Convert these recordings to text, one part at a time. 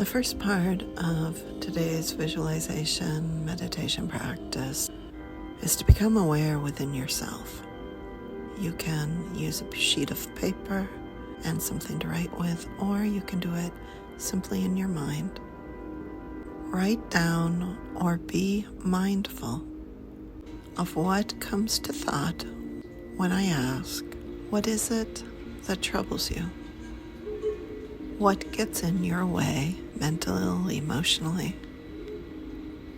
The first part of today's visualization meditation practice is to become aware within yourself. You can use a sheet of paper and something to write with, or you can do it simply in your mind. Write down or be mindful of what comes to thought when I ask, what is it that troubles you? What gets in your way mentally, emotionally?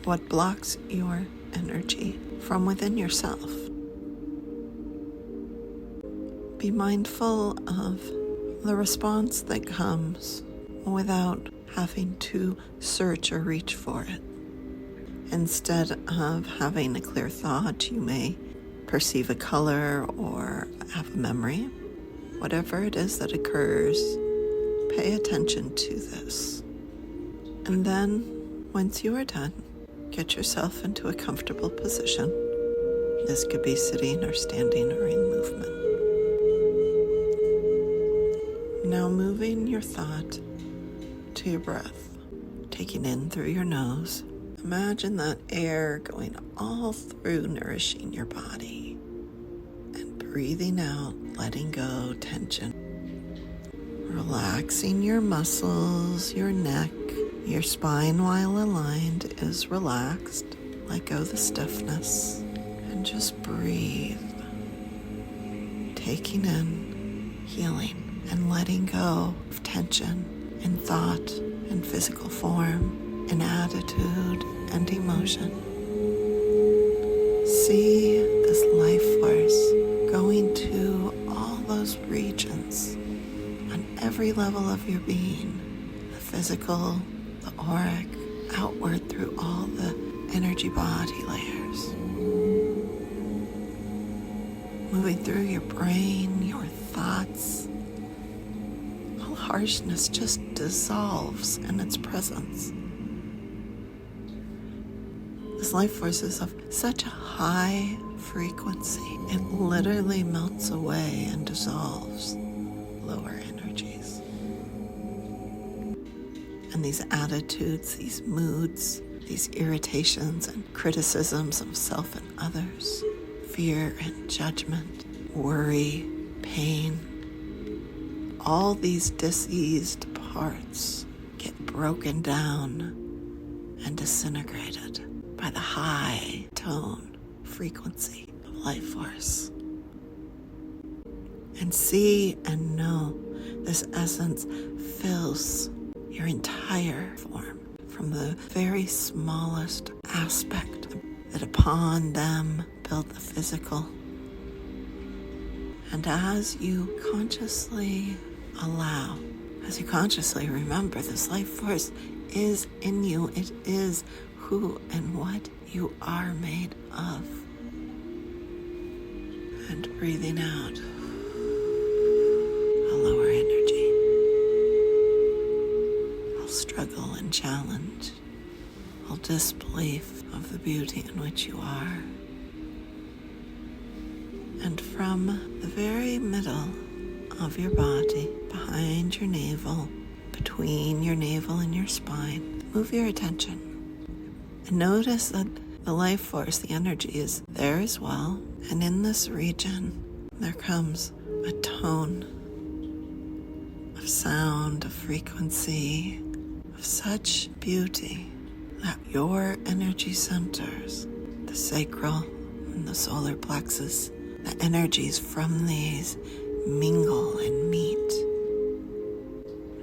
What blocks your energy from within yourself? Be mindful of the response that comes without having to search or reach for it. Instead of having a clear thought, you may perceive a color or have a memory. Whatever it is that occurs, pay attention to this. And then, once you are done, get yourself into a comfortable position. This could be sitting or standing or in movement. Now moving your thought to your breath, taking in through your nose. Imagine that air going all through, nourishing your body, and breathing out, letting go tension. Relaxing your muscles, your neck, your spine while aligned is relaxed. Let go the stiffness and just breathe. Taking in, healing, and letting go of tension in thought and physical form, in attitude and emotion. See this life force going to all those regions on every level of your being, the physical, the auric, outward through all the energy body layers. Moving through your brain, your thoughts. All harshness just dissolves in its presence. This life force is of such a high frequency, it literally melts away and dissolves lower energies. And these attitudes, these moods, these irritations and criticisms of self and others, fear and judgment, worry, pain, all these diseased parts get broken down and disintegrated by the high tone frequency of life force. And see and know this essence fills your entire form, from the very smallest aspect that upon them build the physical. And as you consciously allow, as you consciously remember, this life force is in you. It is who and what you are made of. And breathing out a lower energy, all struggle and challenge, all disbelief of the beauty in which you are. And from the very middle of your body, behind your navel, between your navel and your spine, move your attention. And notice that the life force, the energy is there as well. And in this region, there comes a tone of sound, of frequency, of such beauty that your energy centers, the sacral and the solar plexus, the energies from these mingle and meet.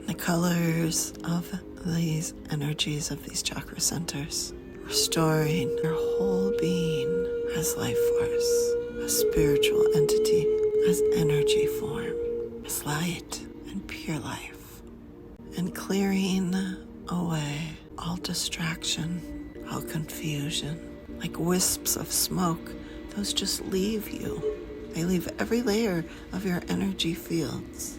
The colors of these energies of these chakra centers, restoring your whole being as life force, as spiritual entity, as energy form, as light and pure life, and clearing away all distraction, all confusion. Like wisps of smoke, those just leave you. They leave every layer of your energy fields.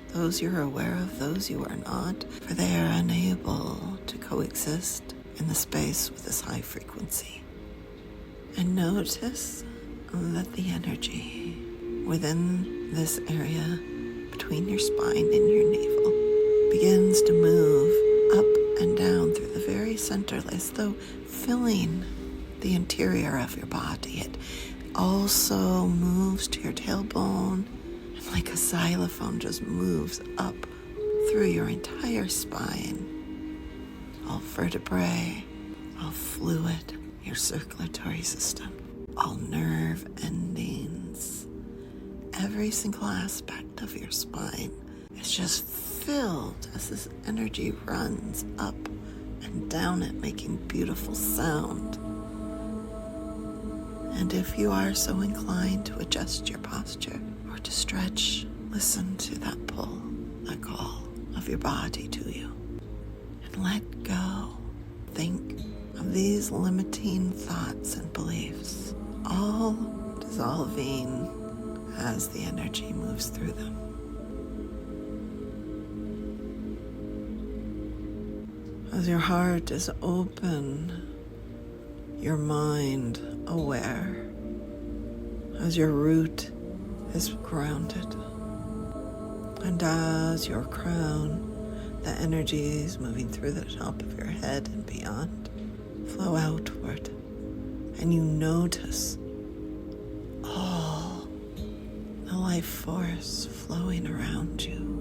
Those you're aware of, those you are not, for they are unable to coexist in the space with this high frequency. And notice that the energy within this area between your spine and your navel begins to move up and down through the very center, as though filling the interior of your body. It also moves to your tailbone, and like a xylophone just moves up through your entire spine, all vertebrae, all fluid, your circulatory system, all nerve endings. Every single aspect of your spine is just filled as this energy runs up and down it, making beautiful sound. And if you are so inclined to adjust your posture or to stretch, listen to that pull, that call of your body to you. And let go. Think of these limiting thoughts and beliefs, all dissolving as the energy moves through them. As your heart is open, your mind aware, as your root is grounded, and as your crown, the energies moving through the top of your head and beyond flow outward, and you notice all the life force flowing around you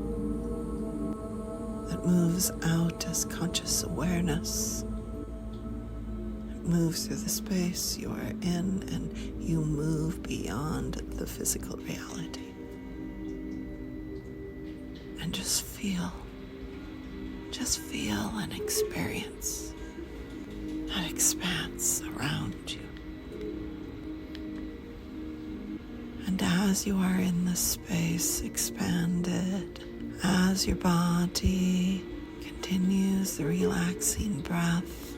that moves out as conscious awareness. It moves through the space you are in, and you move beyond the physical reality. And just feel and experience that expanse around you. And as you are in this space expanded, as your body continues the relaxing breath,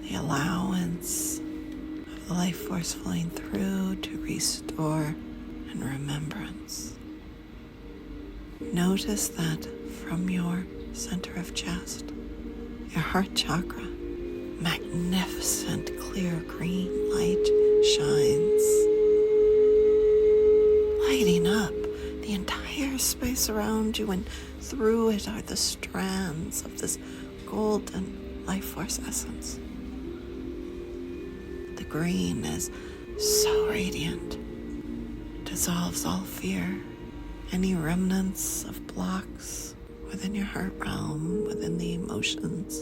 the allowance of the life force flowing through to restore and remembrance, notice that from your center of chest, your heart chakra, magnificent clear green light shines, lighting up the entire space around you, and through it are the strands of this golden life force essence. The green is so radiant, it dissolves all fear, any remnants of blocks within your heart realm, within the emotions.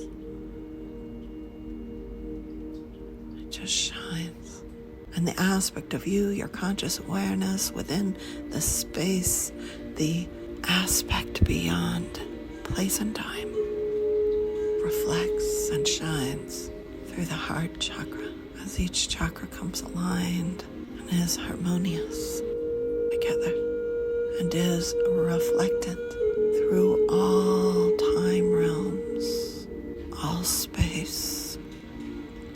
It just shines. And the aspect of you, your conscious awareness within the space, the aspect beyond place and time, reflects and shines through the heart chakra as each chakra comes aligned and is harmonious together and is reflected through all time realms, all space,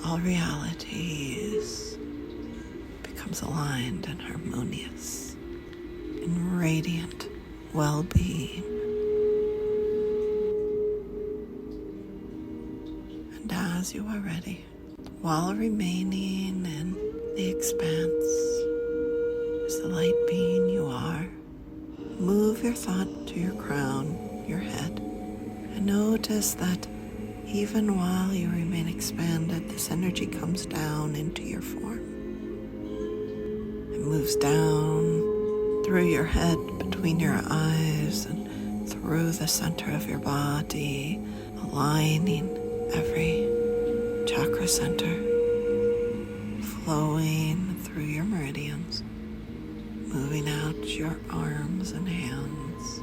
all realities, becomes aligned and harmonious in radiant well-being. And as you are ready, while remaining in the expanse as the light being you are, move your thought to your crown, your head, and notice that even while you remain expanded, this energy comes down into your form. It moves down through your head, between your eyes, and through the center of your body, aligning every chakra center, flowing through your meridians, moving out your arms and hands,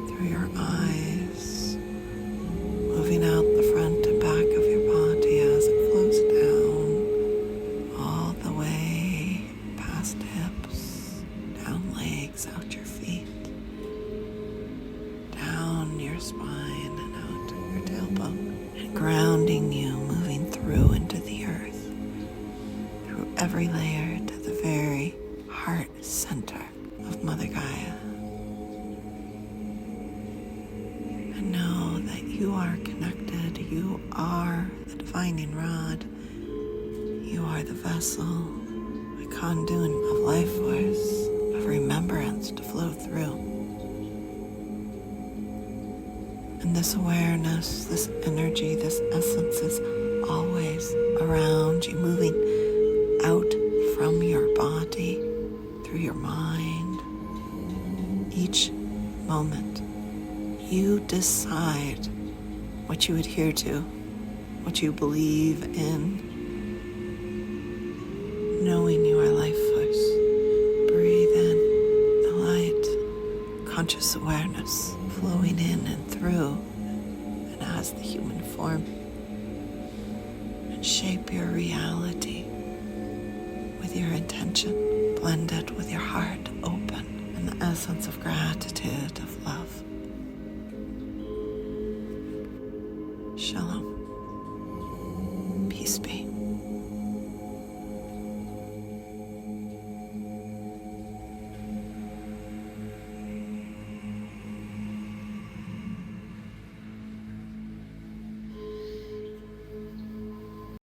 through your eyes, moving out the front and back of your body as it flows down, all the way past hips, down legs, out your feet, down your spine and out your tailbone, and grounding you, moving through into the earth, through every layer to the very heart center of Mother Gaia. And know that you are connected, you are the divining rod, you are the vessel, the conduit of life force, of remembrance to flow through. And this awareness, this energy, this essence is always around you, moving out from your body, through your mind. Each moment, you decide what you adhere to, what you believe in, knowing you are life force. Breathe in the light, conscious awareness flowing in and through and as the human form, and shape your reality with your intention. Blend it with your heart open and the essence of gratitude, of love.